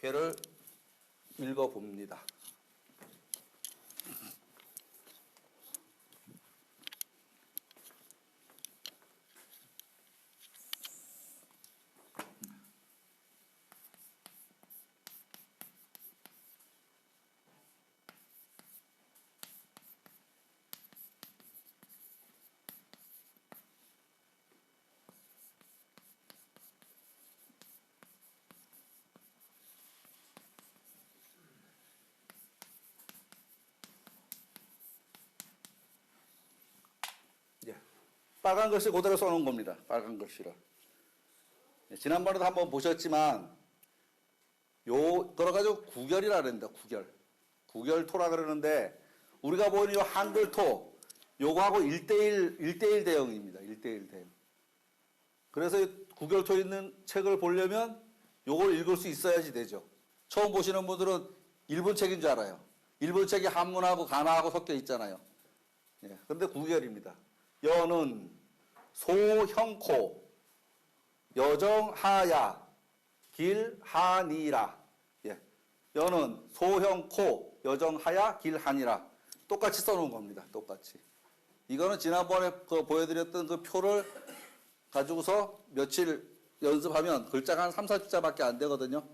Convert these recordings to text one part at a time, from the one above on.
괴를 읽어봅니다. 빨간 글씨 그대로 써놓은 겁니다. 빨간 글씨를. 지난번에도 한번 보셨지만 그래가지고 구결이라 그럽니다. 구결. 구결토라 그러는데 우리가 보는 이 한글토 요거하고 1대1 대응입니다. 1대1 대응. 그래서 구결토 있는 책을 보려면 요걸 읽을 수 있어야지 되죠. 처음 보시는 분들은 일본 책인 줄 알아요. 일본 책이 한문하고 가나하고 섞여 있잖아요. 그런데 구결입니다. 여는 소형코 여정하야 길하니라. 여는 소형코 여정하야 길하니라. 똑같이 써놓은 겁니다. 똑같이. 이거는 지난번에 보여드렸던 그 표를 가지고서 며칠 연습하면 글자가 한 3, 40자밖에 안 되거든요.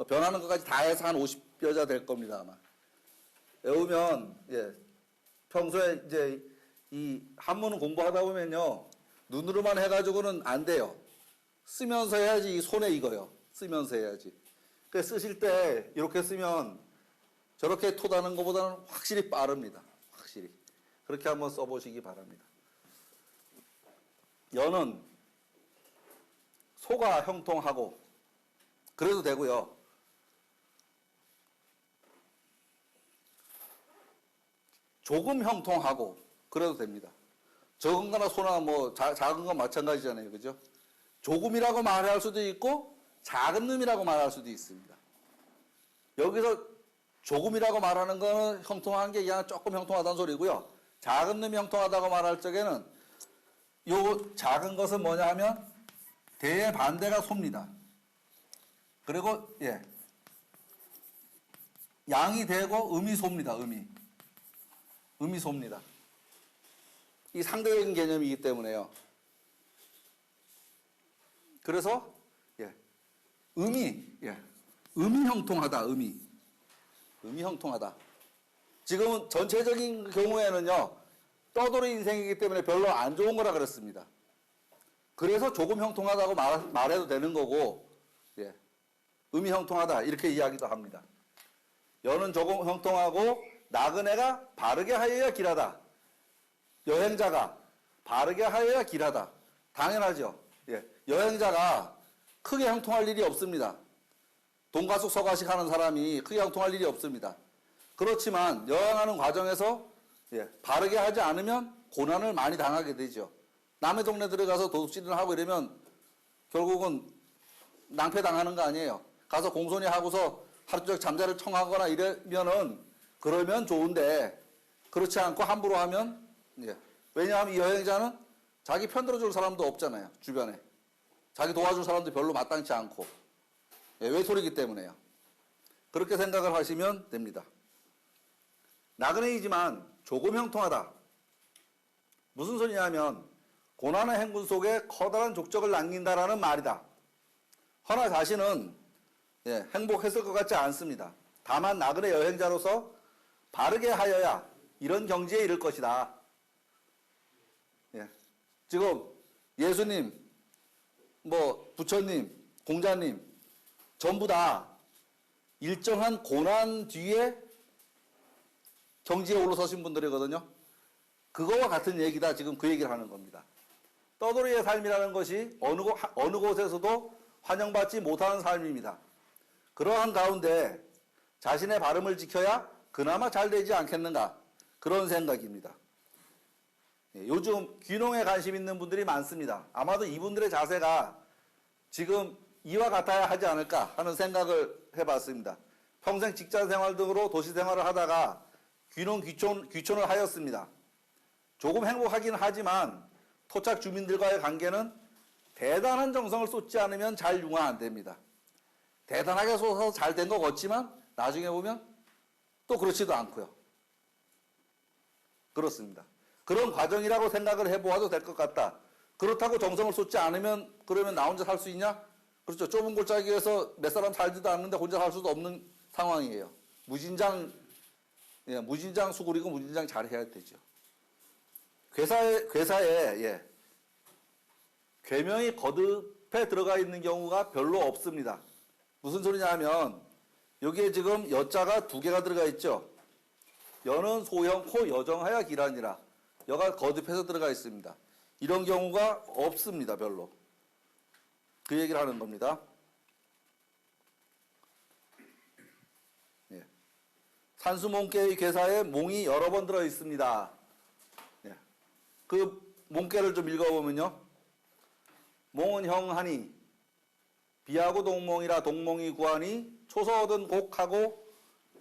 변하는 것까지 다 해서 한 50여 자 될 겁니다. 아마. 외우면 평소에 이제 이 한문은 공부하다 보면요. 눈으로만 해가지고는 안 돼요. 쓰면서 해야지. 이 손에 익어요. 쓰면서 해야지. 그래서 쓰실 때 이렇게 쓰면 저렇게 토다는 것보다는 확실히 빠릅니다. 확실히. 그렇게 한번 써보시기 바랍니다. 여는 소가 형통하고 그래도 되고요. 조금 형통하고 그래도 됩니다. 적은 거나 소나 뭐 작은 건 마찬가지잖아요. 그죠? 조금이라고 말할 수도 있고 작은 놈이라고 말할 수도 있습니다. 여기서 조금이라고 말하는 거는 형통한 게 그냥 조금 형통하다는 소리고요. 작은 놈이 형통하다고 말할 적에는 요 작은 것은 뭐냐 하면 대반대가 소입니다. 그리고 양이 되고 음이 소입니다. 음이 소입니다. 이 상대적인 개념이기 때문에요. 그래서 음이 형통하다. 음이 형통하다. 지금은 전체적인 경우에는요. 떠돌이 인생이기 때문에 별로 안 좋은 거라 그랬습니다. 그래서 조금 형통하다고 말해도 되는 거고 음이 형통하다 이렇게 이야기도 합니다. 여는 조금 형통하고 나그네가 바르게 하여야 길하다. 여행자가 바르게 하여야 길하다. 당연하죠. 여행자가 크게 형통할 일이 없습니다. 돈가숙 서가식 하는 사람이 크게 형통할 일이 없습니다. 그렇지만 여행하는 과정에서 바르게 하지 않으면 고난을 많이 당하게 되죠. 남의 동네 들어가서 도둑질을 하고 이러면 결국은 낭패당하는 거 아니에요. 가서 공손히 하고서 하루 종일 잠자리를 청하거나 이러면은 그러면 좋은데 그렇지 않고 함부로 하면 왜냐하면 이 여행자는 자기 편들어줄 사람도 없잖아요. 주변에. 자기 도와줄 사람도 별로 마땅치 않고 외톨이기 때문에요. 그렇게 생각을 하시면 됩니다. 나그네이지만 조금 형통하다. 무슨 소리냐면 고난의 행군 속에 커다란 족적을 남긴다라는 말이다. 허나 자신은 행복했을 것 같지 않습니다. 다만 나그네 여행자로서 바르게 하여야 이런 경지에 이를 것이다. 지금 예수님, 부처님, 공자님 전부 다 일정한 고난 뒤에 경지에 올라서신 분들이거든요. 그거와 같은 얘기다. 지금 그 얘기를 하는 겁니다. 떠돌이의 삶이라는 것이 어느 곳에서도 환영받지 못하는 삶입니다. 그러한 가운데 자신의 발음을 지켜야 그나마 잘 되지 않겠는가 그런 생각입니다. 요즘 귀농에 관심 있는 분들이 많습니다. 아마도 이분들의 자세가 지금 이와 같아야 하지 않을까 하는 생각을 해봤습니다. 평생 직장 생활 등으로 도시 생활을 하다가 귀촌을 하였습니다. 조금 행복하긴 하지만 토착 주민들과의 관계는 대단한 정성을 쏟지 않으면 잘 융화 안 됩니다. 대단하게 솟아서 잘 된 것 같지만 나중에 보면 또 그렇지도 않고요. 그렇습니다. 그런 과정이라고 생각을 해보아도 될 것 같다. 그렇다고 정성을 쏟지 않으면 그러면 나 혼자 살 수 있냐? 그렇죠. 좁은 골짜기에서 몇 사람 살지도 않는데 혼자 살 수도 없는 상황이에요. 무진장 수굴이고 무진장 잘해야 되죠. 괴사에 괴명이 거듭해 들어가 있는 경우가 별로 없습니다. 무슨 소리냐 하면 여기에 지금 여자가 두 개가 들어가 있죠. 여는 소형코 여정하여 기란이라. 여가 거듭해서 들어가 있습니다. 이런 경우가 없습니다. 별로. 그 얘기를 하는 겁니다. 예. 산수몽개의 괴사에 몽이 여러 번 들어 있습니다. 예. 그 몽개를 좀 읽어보면요. 몽은 형하니 비하고 동몽이라 동몽이 구하니 초서얻은 곡하고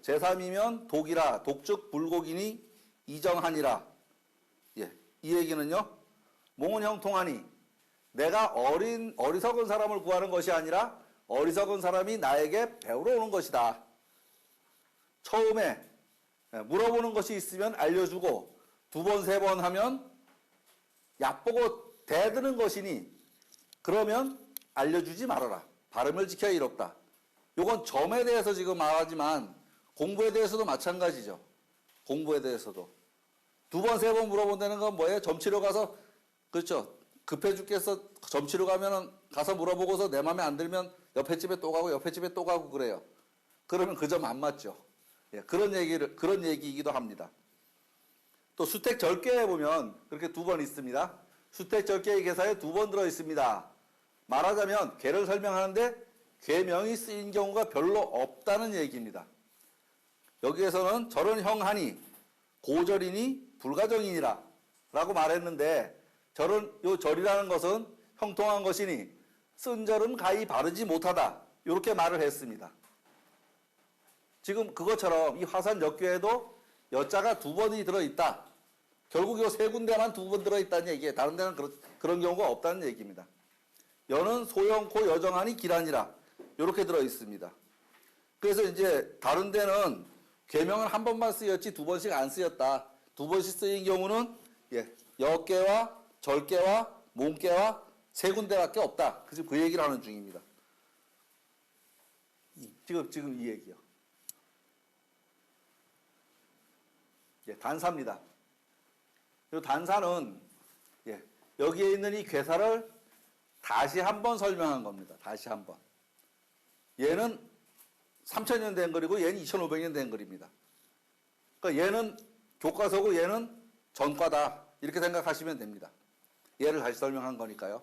제3이면 독이라 독즉 불곡이니 이정하니라. 예. 이 얘기는요. 몽은 형통하니 내가 어리석은 사람을 구하는 것이 아니라 어리석은 사람이 나에게 배우러 오는 것이다. 처음에 물어보는 것이 있으면 알려주고 두 번, 세 번 하면 얕보고 대드는 것이니 그러면 알려주지 말아라. 발음을 지켜야 이롭다. 요건 점에 대해서 지금 말하지만 공부에 대해서도 마찬가지죠. 공부에 대해서도. 두 번, 세 번 물어본다는 건 뭐예요? 점치러 가서, 그렇죠. 급해 죽겠어. 점치러 가면은 가서 물어보고서 내 마음에 안 들면 옆에 집에 또 가고 옆에 집에 또 가고 그래요. 그러면 그 점 안 맞죠. 예, 그런 얘기이기도 합니다. 또 수택절개에 보면 그렇게 두 번 있습니다. 수택절개의 개사에 두 번 들어 있습니다. 말하자면 개를 설명하는데 괴명이 쓰인 경우가 별로 없다는 얘기입니다. 여기에서는 절은 형하니 고절이니 불가정이니라 라고 말했는데 요 절이라는 것은 형통한 것이니 쓴 절은 가히 바르지 못하다 이렇게 말을 했습니다. 지금 그것처럼 이 화산 역교에도 여자가 두 번이 들어있다. 결국 요 세 군데만 두 번 들어있다는 얘기예요. 다른 데는 그런 경우가 없다는 얘기입니다. 여는 소형코 여정하니 기란이라 이렇게 들어있습니다. 그래서 이제 다른 데는 괴명은 한 번만 쓰였지 두 번씩 안 쓰였다. 두 번씩 쓰인 경우는 역계와 절계와 몽계와 세 군데밖에 없다. 지금 그 얘기를 하는 중입니다. 지금 이 얘기요. 단사입니다. 이 단사는 여기에 있는 이 괴사를 다시 한번 설명한 겁니다. 다시 한번. 얘는 3000년 된 글이고 얘는 2500년 된 글입니다. 그러니까 얘는 교과서고 얘는 전과다. 이렇게 생각하시면 됩니다. 얘를 다시 설명한 거니까요.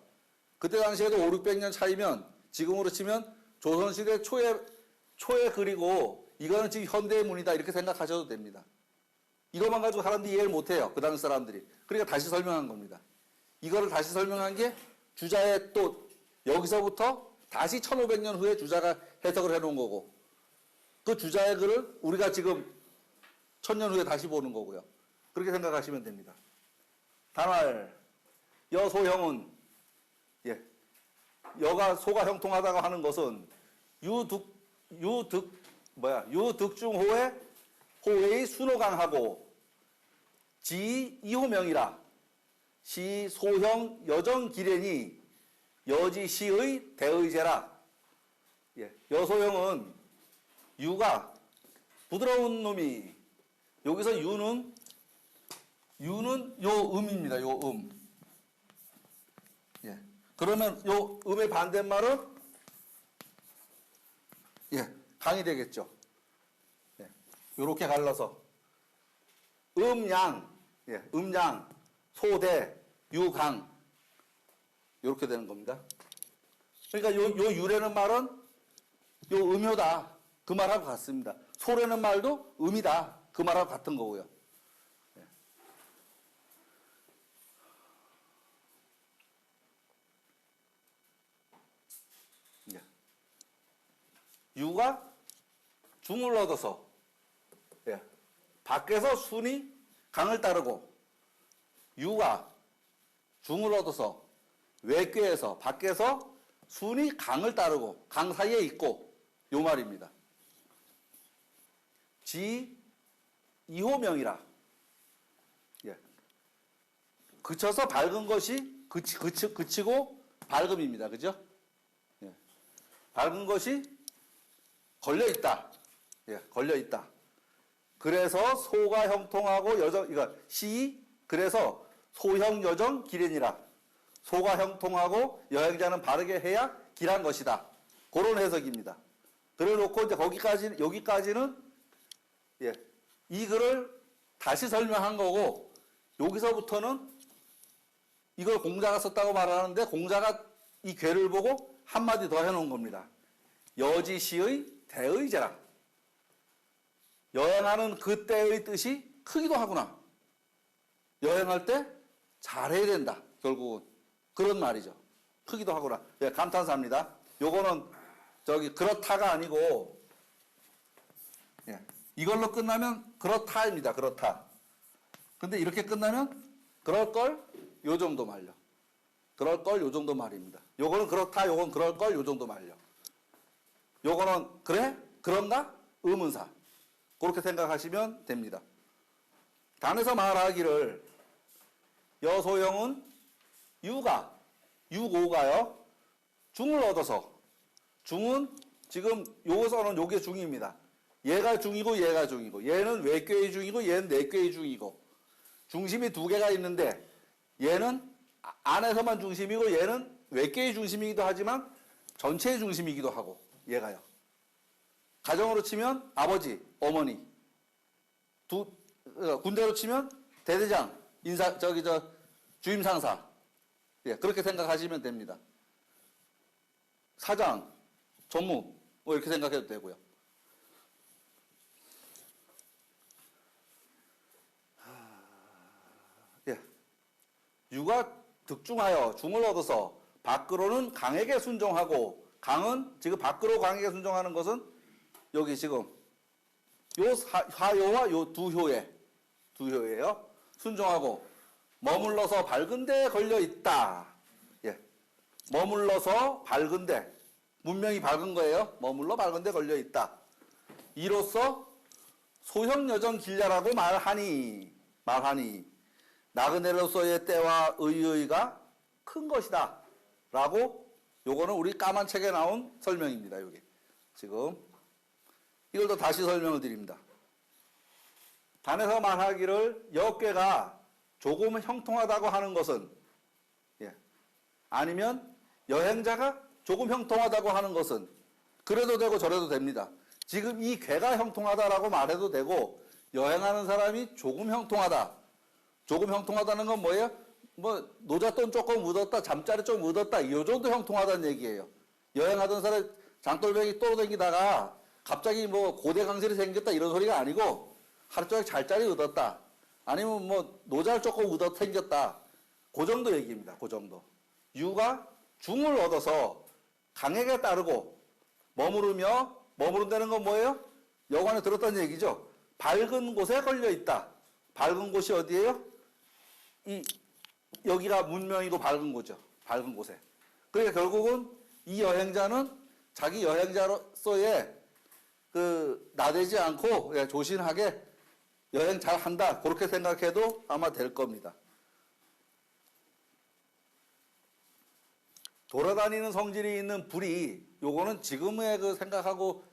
그때 당시에도 5, 600년 차이면 지금으로 치면 조선시대 초에 글이고 이거는 지금 현대의 문이다. 이렇게 생각하셔도 됩니다. 이것만 가지고 사람들이 이해를 못해요. 그 당시 사람들이. 그러니까 다시 설명한 겁니다. 이거를 다시 설명한 게 주자의 또 여기서부터 다시 1500년 후에 주자가 해석을 해놓은 거고 그 주자의 글을 우리가 지금 1000년 후에 다시 보는 거고요. 그렇게 생각하시면 됩니다. 단활 여소형은 여가 소가 형통하다고 하는 것은 유득중호의 호의 순호강하고 지 이호명이라 시 소형 여정기련이 여지시의 대의제라. 여소형은 유가 부드러운 놈이 여기서 유는 요 음입니다. 요 음. 그러면 요 음의 반대말은 강이 되겠죠. 요렇게 갈라서 음양, 소대, 유강 요렇게 되는 겁니다. 그러니까 요 유라는 말은 요 음효다. 그 말하고 같습니다. 소라는 말도 음이다. 그 말하고 같은 거고요. 유가 중을 얻어서 밖에서 순이 강을 따르고 유가 중을 얻어서 외궤에서 밖에서 순이 강을 따르고 강 사이에 있고 요 말입니다. 지 2호명이라. 예. 그쳐서 밝은 것이 그치고 밝음입니다. 그죠? 예. 밝은 것이 걸려 있다. 예, 걸려 있다. 그래서 소가 형통하고 여정, 이거 시, 그래서 소형 여정 길이니라. 소가 형통하고 여행자는 바르게 해야 길한 것이다. 그런 해석입니다. 그래 놓고 이제 여기까지는 예, 이 글을 다시 설명한 거고, 여기서부터는 이걸 공자가 썼다고 말하는데, 공자가 이 괴를 보고 한마디 더 해놓은 겁니다. 여지시의 대의제라. 여행하는 그때의 뜻이 크기도 하구나. 여행할 때 잘해야 된다. 결국은 그런 말이죠. 크기도 하구나. 예, 감탄사입니다. 요거는 그렇다가 아니고, 예, 이걸로 끝나면 그렇다입니다. 그렇다. 근데 이렇게 끝나면 그럴걸 요 정도 말려. 그럴걸 요 정도 말입니다. 요거는 그렇다, 요건 그럴걸 요 정도 말려. 요거는 그래? 그런가? 의문사. 그렇게 생각하시면 됩니다. 단에서 말하기를 여소형은 유고가요. 중을 얻어서. 중은 지금 요거서는 요게 중입니다. 얘가 중이고 얘가 중이고, 얘는 외괴의 중이고 얘는 내괴의 중이고, 중심이 두 개가 있는데 얘는 안에서만 중심이고 얘는 외괴의 중심이기도 하지만 전체의 중심이기도 하고, 얘가요. 가정으로 치면 아버지, 어머니, 군대로 치면 대대장, 주임 상사. 예, 그렇게 생각하시면 됩니다. 사장, 전무, 뭐 이렇게 생각해도 되고요. 예. 유가 득중하여 중을 얻어서 밖으로는 강에게 순종하고, 강은 지금 밖으로 강에게 순종하는 것은 여기 지금 요 화요와 요 두 효예요. 순종하고 머물러서 밝은 데에 걸려 있다. 예. 머물러서 밝은 데, 문명이 밝은 거예요. 머물러 밝은 데 걸려 있다. 이로써 소형 여정 길냐라고 말하니 나그네로서의 때와 의의가 큰 것이다. 라고, 요거는 우리 까만 책에 나온 설명입니다. 요게 지금 이걸 더 다시 설명을 드립니다. 단에서 말하기를 역괴가 조금 형통하다고 하는 것은, 예, 아니면 여행자가 조금 형통하다고 하는 것은, 그래도 되고 저래도 됩니다. 지금 이 괴가 형통하다라고 말해도 되고, 여행하는 사람이 조금 형통하다. 조금 형통하다는 건 뭐예요? 뭐 노잣돈 조금 묻었다, 잠자리 좀 묻었다, 이 정도 형통하다는 얘기예요. 여행하던 사람 장돌뱅이 떠다니다가 갑자기 뭐 고대 강실이 생겼다 이런 소리가 아니고, 하루 종일 잘자리 얻었다, 아니면 뭐 노잘 조금 얻어 생겼다, 그 정도 얘기입니다. 그 정도. 유가 중을 얻어서 강에게 따르고 머무른다는 건 뭐예요? 여관에 들었다는 얘기죠. 밝은 곳에 걸려 있다. 밝은 곳이 어디예요? 여기가 문명이고 밝은 곳이죠. 밝은 곳에. 그러니까 결국은 이 여행자는 자기 여행자로서의 나대지 않고 조신하게 여행 잘 한다. 그렇게 생각해도 아마 될 겁니다. 돌아다니는 성질이 있는 불이, 요거는 지금의 생각하고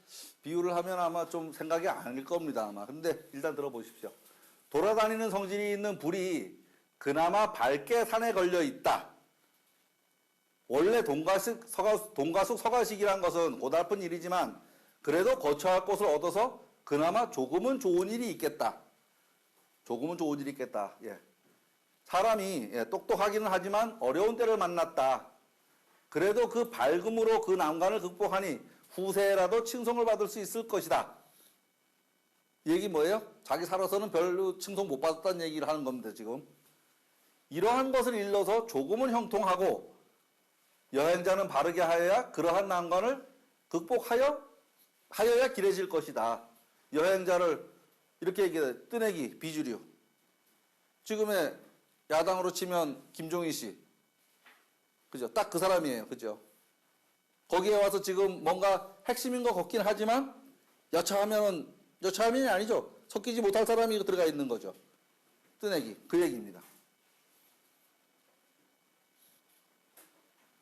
비유를 하면 아마 좀 생각이 아닐 겁니다. 아마. 근데 일단 들어보십시오. 돌아다니는 성질이 있는 불이 그나마 밝게 산에 걸려 있다. 원래 동가숙 서가식이란 것은 고달픈 일이지만 그래도 거처할 곳을 얻어서 그나마 조금은 좋은 일이 있겠다. 조금은 좋은 일이 있겠다. 예. 사람이 똑똑하기는 하지만 어려운 때를 만났다. 그래도 그 밝음으로 그 난관을 극복하니 후세라도 칭송을 받을 수 있을 것이다. 이 얘기 뭐예요? 자기 살아서는 별로 칭송 못 받았다는 얘기를 하는 겁니다. 지금. 이러한 것을 일러서 조금은 형통하고 여행자는 바르게 하여야 그러한 난관을 극복하여야 길해질 것이다. 여행자를 이렇게 얘기해요. 뜨내기, 비주류. 지금의 야당으로 치면 김종인 씨. 그죠? 딱 그 사람이에요. 그죠? 거기에 와서 지금 뭔가 핵심인 것 같긴 하지만 여차하면이 아니죠. 섞이지 못할 사람이 들어가 있는 거죠. 뜨내기 그 얘기입니다.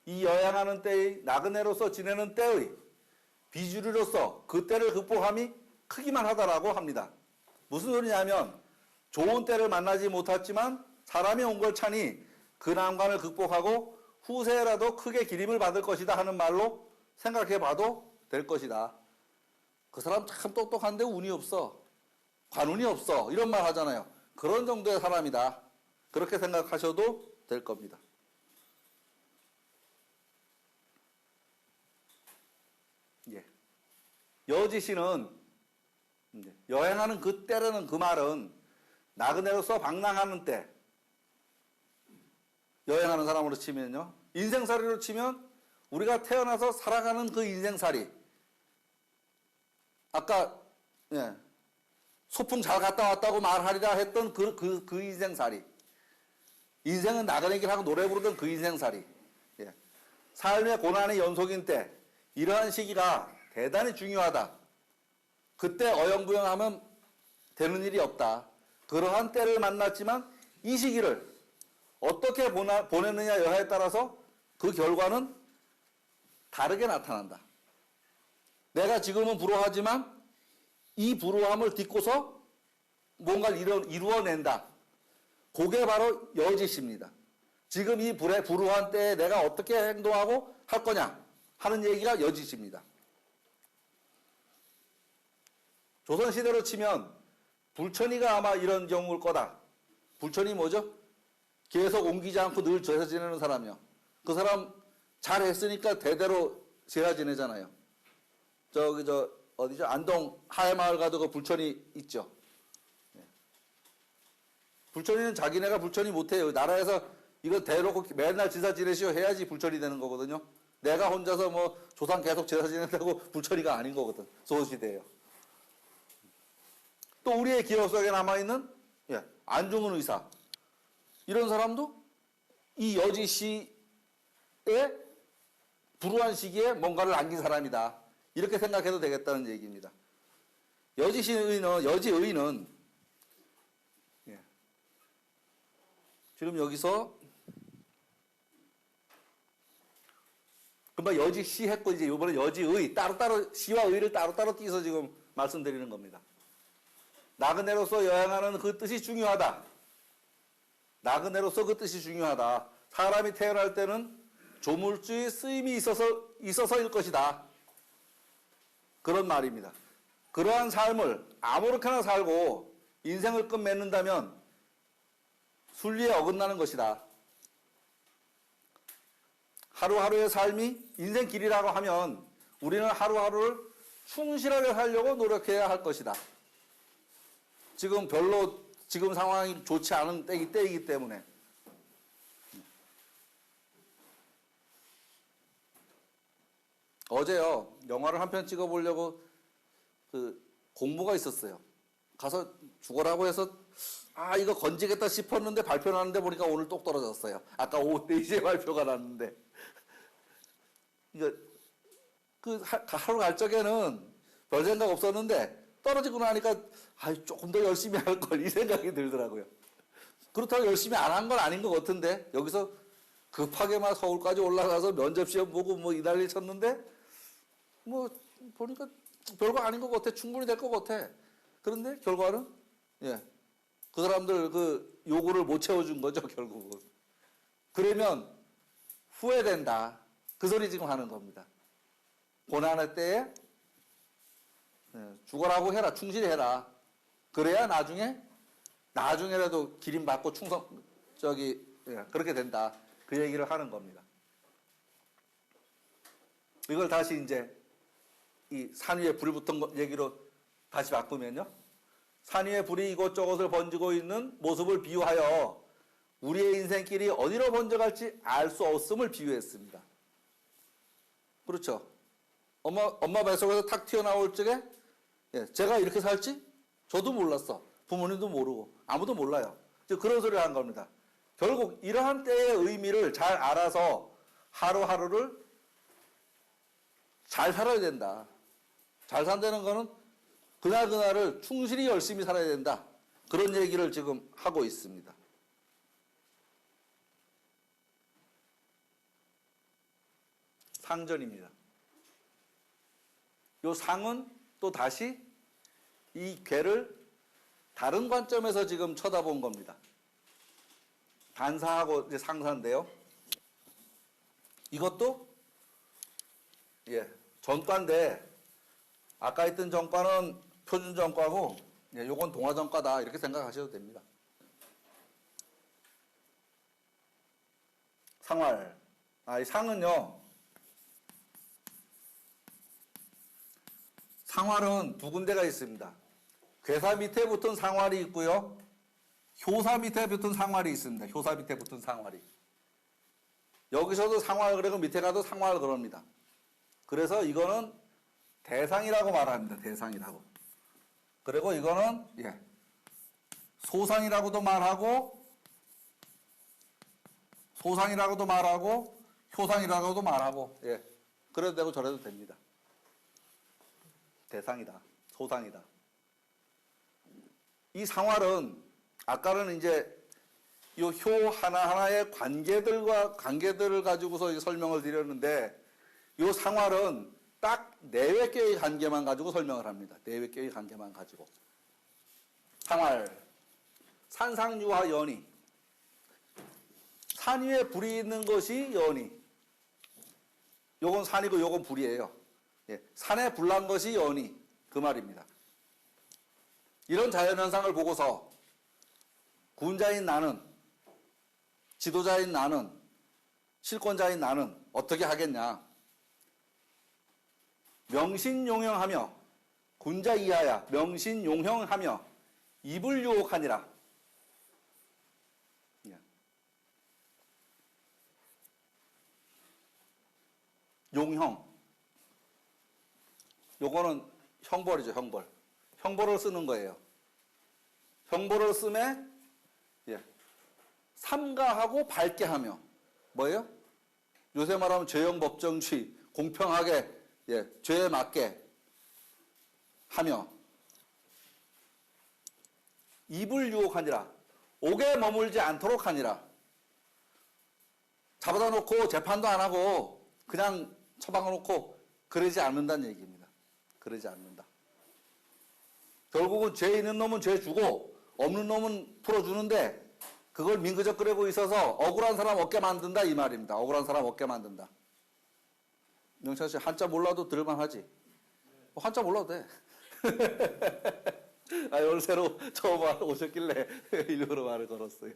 이 여행하는 때의 나그네로서 지내는 때의 비주류로서 그 때를 극복함이 크기만 하다라고 합니다. 무슨 소리냐면 좋은 때를 만나지 못했지만 사람이 온 걸 차니 그 난관을 극복하고 후세라도 크게 기림을 받을 것이다 하는 말로 생각해 봐도 될 것이다. 그 사람 참 똑똑한데 운이 없어. 관운이 없어. 이런 말 하잖아요. 그런 정도의 사람이다. 그렇게 생각하셔도 될 겁니다. 예. 여지시는 여행하는 그 때라는 그 말은 나그네로서 방랑하는 때, 여행하는 사람으로 치면요. 인생살이로 치면 우리가 태어나서 살아가는 그 인생살이, 아까 소풍 잘 갔다 왔다고 말하리라 했던 그 인생살이, 인생은 나그네길 하고 노래 부르던 그 인생살이, 삶의 고난의 연속인 때 이러한 시기가 대단히 중요하다. 그때 어영부영하면 되는 일이 없다. 그러한 때를 만났지만 이 시기를 어떻게 보내느냐 여하에 따라서 그 결과는 다르게 나타난다. 내가 지금은 불우하지만 이 불우함을 딛고서 뭔가를 이루어낸다. 그게 바로 여지십니다. 지금 이 불우한 때에 내가 어떻게 행동하고 할 거냐 하는 얘기가 여지십니다. 조선시대로 치면 불천이가 아마 이런 경우일 거다. 불천이 뭐죠? 계속 옮기지 않고 늘 제사 지내는 사람이요. 그 사람 잘했으니까 대대로 제사 지내잖아요. 어디죠? 안동 하회마을 가도 그 불천이 있죠. 불천이는 자기네가 불천이 못해요. 나라에서 이거 대놓고 맨날 제사 지내시오 해야지 불천이 되는 거거든요. 내가 혼자서 뭐 조상 계속 제사 지낸다고 불천이가 아닌 거거든. 조선시대예요. 또 우리의 기억 속에 남아있는 안중근 의사. 이런 사람도 이 여지시의 불우한 시기에 뭔가를 남긴 사람이다. 이렇게 생각해도 되겠다는 얘기입니다. 여지의는 지금 여기서 금방 여지시 했고 이제 이번에 여지의 따로따로 시와 의를 따로따로 띄서 지금 말씀드리는 겁니다. 나그네로서 여행하는 그 뜻이 중요하다. 나그네로서 그 뜻이 중요하다. 사람이 태어날 때는 조물주의 쓰임이 있어서일 것이다. 그런 말입니다. 그러한 삶을 아무렇게나 살고 인생을 끝맺는다면 순리에 어긋나는 것이다. 하루하루의 삶이 인생길이라고 하면 우리는 하루하루를 충실하게 살려고 노력해야 할 것이다. 지금 별로 지금 상황이 좋지 않은 때이기 때문에 어제요 영화를 한 편 찍어보려고 그 공모가 있었어요. 가서 죽어라고 해서 이거 건지겠다 싶었는데 발표 나는데 보니까 오늘 똑 떨어졌어요. 아까 오후 4시에 발표가 났는데 이거 하루 갈 적에는 별 생각 없었는데 떨어지고 나니까 조금 더 열심히 할 걸 이 생각이 들더라고요. 그렇다고 열심히 안 한 건 아닌 것 같은데 여기서 급하게 막 서울까지 올라가서 면접 시험 보고 뭐 이 난리 쳤는데 뭐 보니까 별거 아닌 것 같아. 충분히 될 것 같아. 그런데 결과는 그 사람들 그 요구를 못 채워준 거죠 결국은. 그러면 후회된다. 그 소리 지금 하는 겁니다. 고난의 때에 죽어라고 해라. 충실히 해라. 그래야 나중에라도 기림받고 그렇게 된다. 그 얘기를 하는 겁니다. 이걸 다시 이제 이 산 위에 불이 붙은 얘기로 다시 바꾸면요. 산 위에 불이 이곳저곳을 번지고 있는 모습을 비유하여 우리의 인생길이 어디로 번져갈지 알 수 없음을 비유했습니다. 그렇죠. 엄마 뱃속에서 탁 튀어나올 적에 제가 이렇게 살지? 저도 몰랐어. 부모님도 모르고 아무도 몰라요. 그런 소리를 한 겁니다. 결국 이러한 때의 의미를 잘 알아서 하루하루를 잘 살아야 된다. 잘 산다는 거는 그날그날을 충실히 열심히 살아야 된다. 그런 얘기를 지금 하고 있습니다. 상전입니다. 요 상은 또 다시 이 괴를 다른 관점에서 지금 쳐다본 겁니다. 단사하고 이제 상사인데요. 이것도 전과인데 아까 있던 전과는 표준 전과고 요건 동화 전과다 이렇게 생각하셔도 됩니다. 상활. 이 상은요. 상활은 두 군데가 있습니다. 괴사 밑에 붙은 상활이 있고요. 효사 밑에 붙은 상활이 있습니다. 효사 밑에 붙은 상활이. 여기서도 상활 그러고 밑에 가도 상활 그럽니다. 그래서 이거는 대상이라고 말합니다. 대상이라고. 그리고 이거는 소상이라고도 말하고 소상이라고도 말하고 효상이라고도 말하고 그래도 되고 저래도 됩니다. 대상이다. 소상이다. 이 상활은 아까는 이제 이 효 하나하나의 관계들을 가지고서 설명을 드렸는데 이 상활은 딱 내외격의 관계만 가지고 설명을 합니다. 내외격의 관계만 가지고. 상활. 산상유화 연이. 산 위에 불이 있는 것이 연이. 요건 산이고 요건 불이에요. 산에 불난 것이 연이. 그 말입니다. 이런 자연현상을 보고서 군자인 나는, 지도자인 나는, 실권자인 나는 어떻게 하겠냐. 명신용형하며 군자 이하야 명신용형하며 입을 유혹하니라. 용형. 요거는 형벌이죠, 형벌. 형벌을 쓰는 거예요. 형벌을 쓰매 삼가하고 밝게 하며 뭐예요? 요새 말하면 죄형 법정주의, 공평하게 죄에 맞게 하며 입을 유혹하니라. 옥에 머물지 않도록 하니라. 잡아다 놓고 재판도 안 하고 그냥 처박아 놓고 그러지 않는다는 얘기입니다. 그러지 않는다. 결국은 죄 있는 놈은 죄 주고 없는 놈은 풀어주는데 그걸 민그적거리고 있어서 억울한 사람 얻게 만든다 이 말입니다. 억울한 사람 얻게 만든다. 명찬 씨 한자 몰라도 들을만하지? 한자 몰라도 돼. 오늘 새로 처음 오셨길래 일부러 말을 걸었어요.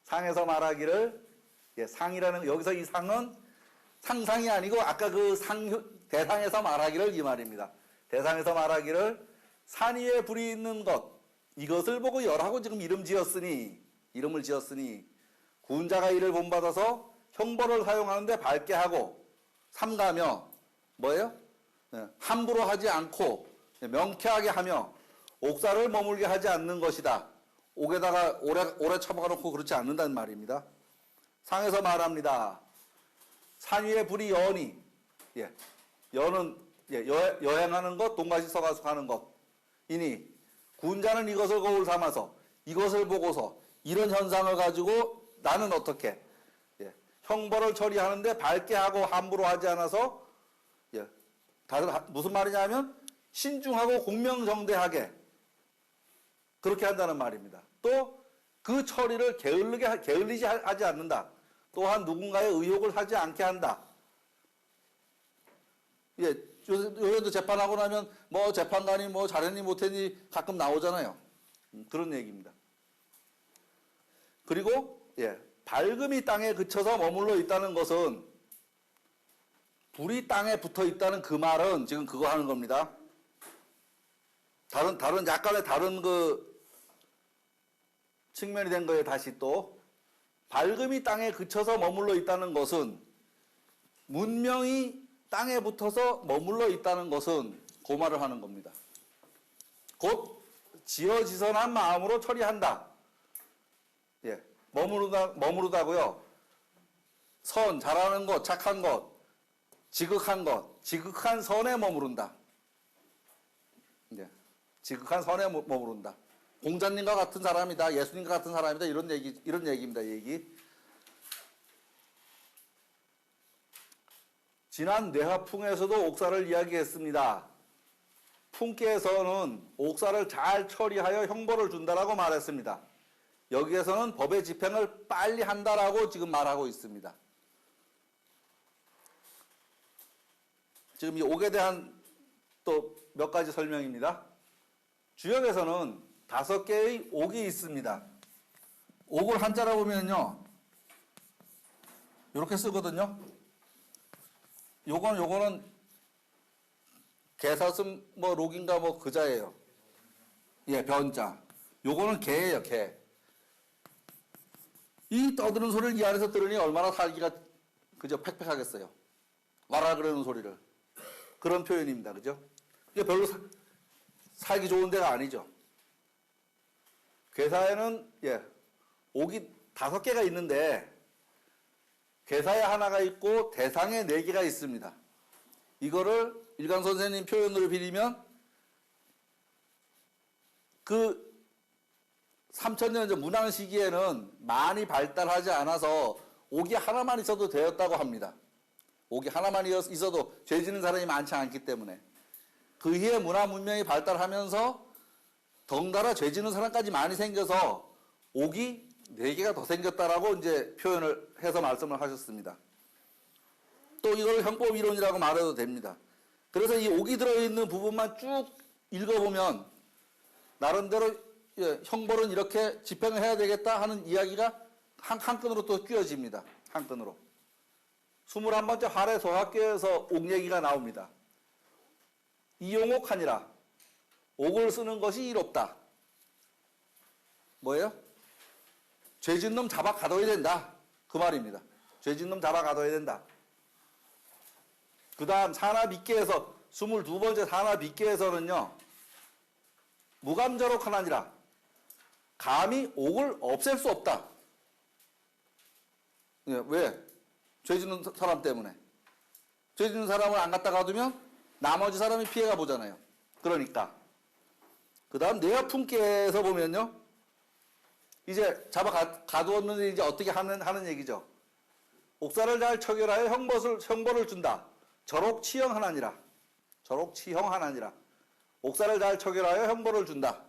상에서 말하기를 상이라는 여기서 이 상은 상상이 아니고 아까 그 대상에서 말하기를 이 말입니다. 대상에서 말하기를 산 위에 불이 있는 것 이것을 보고 열하고 지금 이름을 지었으니 군자가 이를 본받아서 형벌을 사용하는데 밝게 하고 삼가며 뭐예요? 함부로 하지 않고 명쾌하게 하며 옥사를 머물게 하지 않는 것이다. 옥에다가 오래 처박아 놓고 그렇지 않는다는 말입니다. 상에서 말합니다. 산 위에 불이 연이 연은 여행하는 것, 돈가시 서가숙하는 것이니 군자는 이것을 거울 삼아서 이것을 보고서 이런 현상을 가지고 나는 어떻게 형벌을 처리하는데 밝게 하고 함부로 하지 않아서 무슨 말이냐면 신중하고 공명정대하게 그렇게 한다는 말입니다. 또 그 처리를 게을리지 하지 않는다. 또한 누군가의 의혹을 사지 않게 한다. 요새도 재판하고 나면 뭐 재판관이 뭐 잘했니 못했니 가끔 나오잖아요. 그런 얘기입니다. 그리고 밝음이 땅에 그쳐서 머물러 있다는 것은 불이 땅에 붙어 있다는 그 말은 지금 그거 하는 겁니다. 약간의 다른 그 측면이 된 거예요. 다시 또 밝음이 땅에 그쳐서 머물러 있다는 것은 문명이 땅에 붙어서 머물러 있다는 것은 그 말을 하는 겁니다. 곧 지어지선한 마음으로 처리한다. 머무르다고요. 선, 잘하는 것, 착한 것, 지극한 것, 지극한 선에 머무른다. 네. 지극한 선에 머무른다. 공자님과 같은 사람이다. 예수님과 같은 사람이다. 이런 얘기입니다. 이 얘기. 지난 뇌화풍에서도 옥사를 이야기했습니다. 풍께서는 옥사를 잘 처리하여 형벌을 준다라고 말했습니다. 여기에서는 법의 집행을 빨리 한다라고 지금 말하고 있습니다. 지금 이 옥에 대한 또 몇 가지 설명입니다. 주역에서는 5개의 옥이 있습니다. 옥을 한자로 보면요, 이렇게 쓰거든요. 요거는 개사슴 뭐 록인가 뭐 그자예요. 예, 변자. 요거는 개예요, 개. 이 떠드는 소리를 이 안에서 들으니 얼마나 살기가 그저 팩팩하겠어요. 와라 그러는 소리를. 그런 표현입니다. 그죠? 이게 별로 살기 좋은 데가 아니죠. 괴사에는 옥이 5개가 있는데 괴사에 하나가 있고 대상에 4개가 있습니다. 이거를 일강 선생님 표현으로 빌리면 그 3000년 전 문왕 시기에는 많이 발달하지 않아서 옥이 하나만 있어도 되었다고 합니다. 옥이 하나만 있어도 죄 지는 사람이 많지 않기 때문에. 그 이후에 문화 문명이 발달하면서 덩달아 죄 지는 사람까지 많이 생겨서 옥이 4개가 더 생겼다라고 이제 표현을 해서 말씀을 하셨습니다. 또 이걸 형법 이론이라고 말해도 됩니다. 그래서 이 옥이 들어있는 부분만 쭉 읽어보면 나름대로 형벌은 이렇게 집행을 해야 되겠다 하는 이야기가 한 끈으로 또 끼워집니다. 한 끈으로. 21번째 활의 소학교에서 옥 얘기가 나옵니다. 이용옥하니라. 옥을 쓰는 것이 이롭다. 뭐예요? 죄진 놈 잡아 가둬야 된다. 그 말입니다. 죄진 놈 잡아 가둬야 된다. 그 다음 산하비계에서 22번째 산하비계에서는요. 무감저록하나니라. 감히 옥을 없앨 수 없다. 왜? 죄 짓는 사람 때문에. 죄 짓는 사람을 안 갖다 가두면 나머지 사람이 피해가 보잖아요. 그러니까. 그 다음 뇌화풍께에서 보면요. 이제 잡아 가두었는데 이제 어떻게 하는 얘기죠. 옥사를 잘 처결하여 형벌을 준다. 절옥치형하나니라. 절옥치형하나니라. 옥사를 잘 처결하여 형벌을 준다.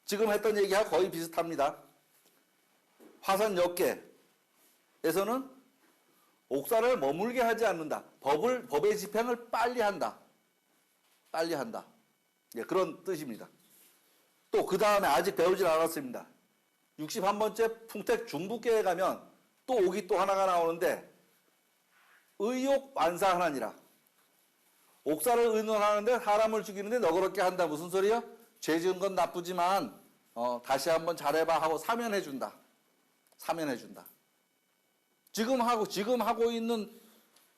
지금 했던 얘기와 거의 비슷합니다. 화산역계에서는 옥사를 머물게 하지 않는다. 법의 집행을 빨리 한다. 빨리 한다. 예, 그런 뜻입니다. 또 그 다음에 아직 배우질 않았습니다. 61번째 풍택 중부계에 가면 또 옥이 또 하나가 나오는데 의욕 완사하나니라. 옥사를 의논하는데 사람을 죽이는데 너그럽게 한다. 무슨 소리야? 죄 지은 건 나쁘지만 다시 한번 잘해봐 하고 사면해준다. 사면해준다. 지금 하고 있는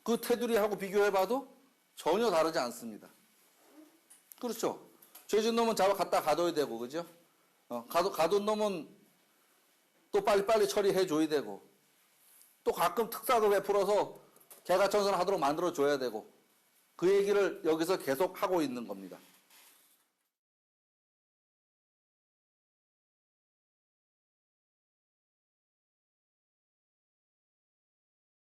그 테두리하고 비교해봐도 전혀 다르지 않습니다. 그렇죠? 죄 지은 놈은 잡아 갖다 가둬야 되고, 그죠? 가둔 놈은 또 빨리빨리 처리해줘야 되고, 또 가끔 특사도 베풀어서 개가천선 하도록 만들어줘야 되고, 그 얘기를 여기서 계속 하고 있는 겁니다.